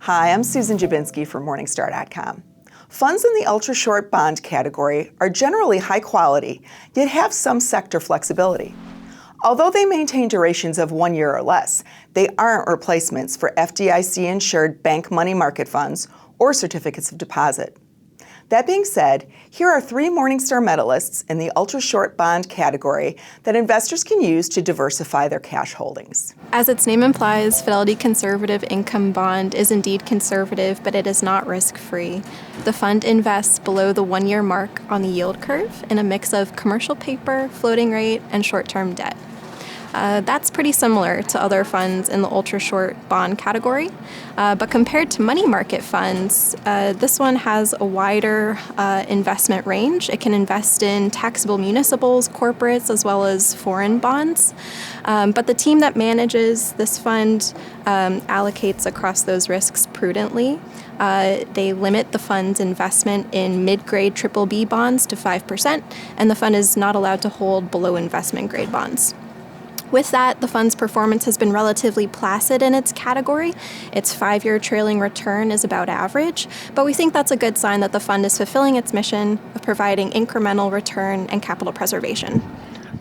Hi, I'm Susan Jabinski from Morningstar.com. Funds in the ultra-short bond category are generally high quality, yet have some sector flexibility. Although they maintain durations of 1 year or less, they aren't replacements for FDIC-insured bank money market funds or certificates of deposit. That being said, here are 3 Morningstar medalists in the ultra-short bond category that investors can use to diversify their cash holdings. As its name implies, Fidelity Conservative Income Bond is indeed conservative, but it is not risk-free. The fund invests below the 1 year mark on the yield curve in a mix of commercial paper, floating rate, and short-term debt. That's pretty similar to other funds in the ultra-short bond category, but compared to money market funds, this one has a wider investment range. It can invest in taxable municipals, corporates, as well as foreign bonds. But the team that manages this fund allocates across those risks prudently. They limit the fund's investment in mid-grade BBB bonds to 5%, and the fund is not allowed to hold below investment grade bonds. With that, the fund's performance has been relatively placid in its category. Its 5-year trailing return is about average, but we think that's a good sign that the fund is fulfilling its mission of providing incremental return and capital preservation.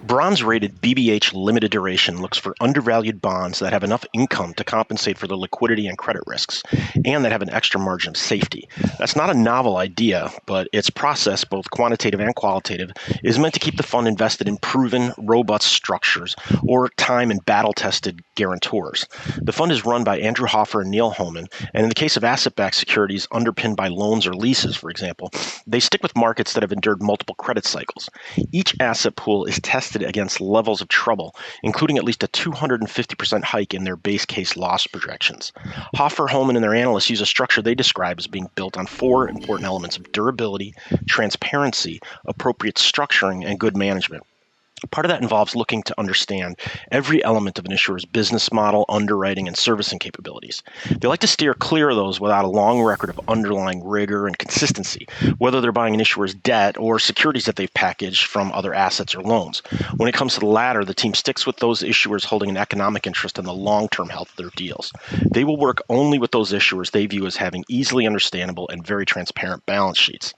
Bronze-rated BBH Limited Duration looks for undervalued bonds that have enough income to compensate for the liquidity and credit risks, and that have an extra margin of safety. That's not a novel idea, but its process, both quantitative and qualitative, is meant to keep the fund invested in proven, robust structures or time and battle-tested guarantors. The fund is run by Andrew Hoffer and Neil Homan, and in the case of asset-backed securities underpinned by loans or leases, for example, they stick with markets that have endured multiple credit cycles. Each asset pool is tested against levels of trouble, including at least a 250% hike in their base case loss projections. Hoffer, Homan, and their analysts use a structure they describe as being built on 4 important elements of durability, transparency, appropriate structuring, and good management. Part of that involves looking to understand every element of an issuer's business model, underwriting, and servicing capabilities. They like to steer clear of those without a long record of underlying rigor and consistency, whether they're buying an issuer's debt or securities that they've packaged from other assets or loans. When it comes to the latter, the team sticks with those issuers holding an economic interest in the long-term health of their deals. They will work only with those issuers they view as having easily understandable and very transparent balance sheets.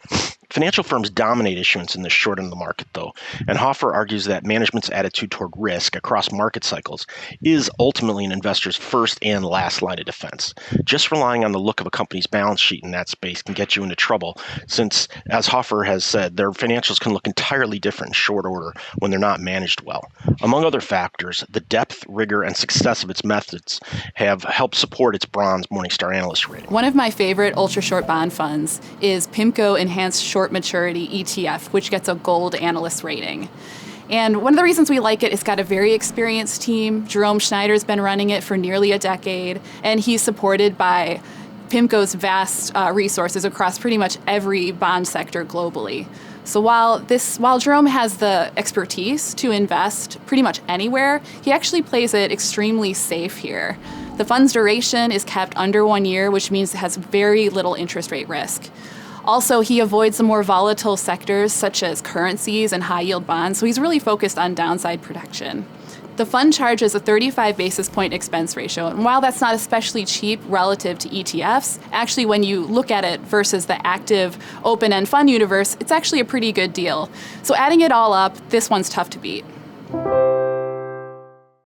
Financial firms dominate issuance in the short end of the market, though, and Hoffer argues that management's attitude toward risk across market cycles is ultimately an investor's first and last line of defense. Just relying on the look of a company's balance sheet in that space can get you into trouble, since, as Hoffer has said, their financials can look entirely different in short order when they're not managed well. Among other factors, the depth, rigor, and success of its methods have helped support its bronze Morningstar analyst rating. One of my favorite ultra-short bond funds is PIMCO Enhanced Short Maturity ETF, which gets a gold analyst rating. And one of the reasons we like it, it's got a very experienced team. Jerome Schneider's been running it for nearly a decade, and he's supported by PIMCO's vast resources across pretty much every bond sector globally. So while Jerome has the expertise to invest pretty much anywhere, he actually plays it extremely safe here. The fund's duration is kept under 1 year, which means it has very little interest rate risk. Also, he avoids the more volatile sectors such as currencies and high-yield bonds, so he's really focused on downside protection. The fund charges a 35 basis point expense ratio, and while that's not especially cheap relative to ETFs, actually when you look at it versus the active open-end fund universe, it's actually a pretty good deal. So adding it all up, this one's tough to beat.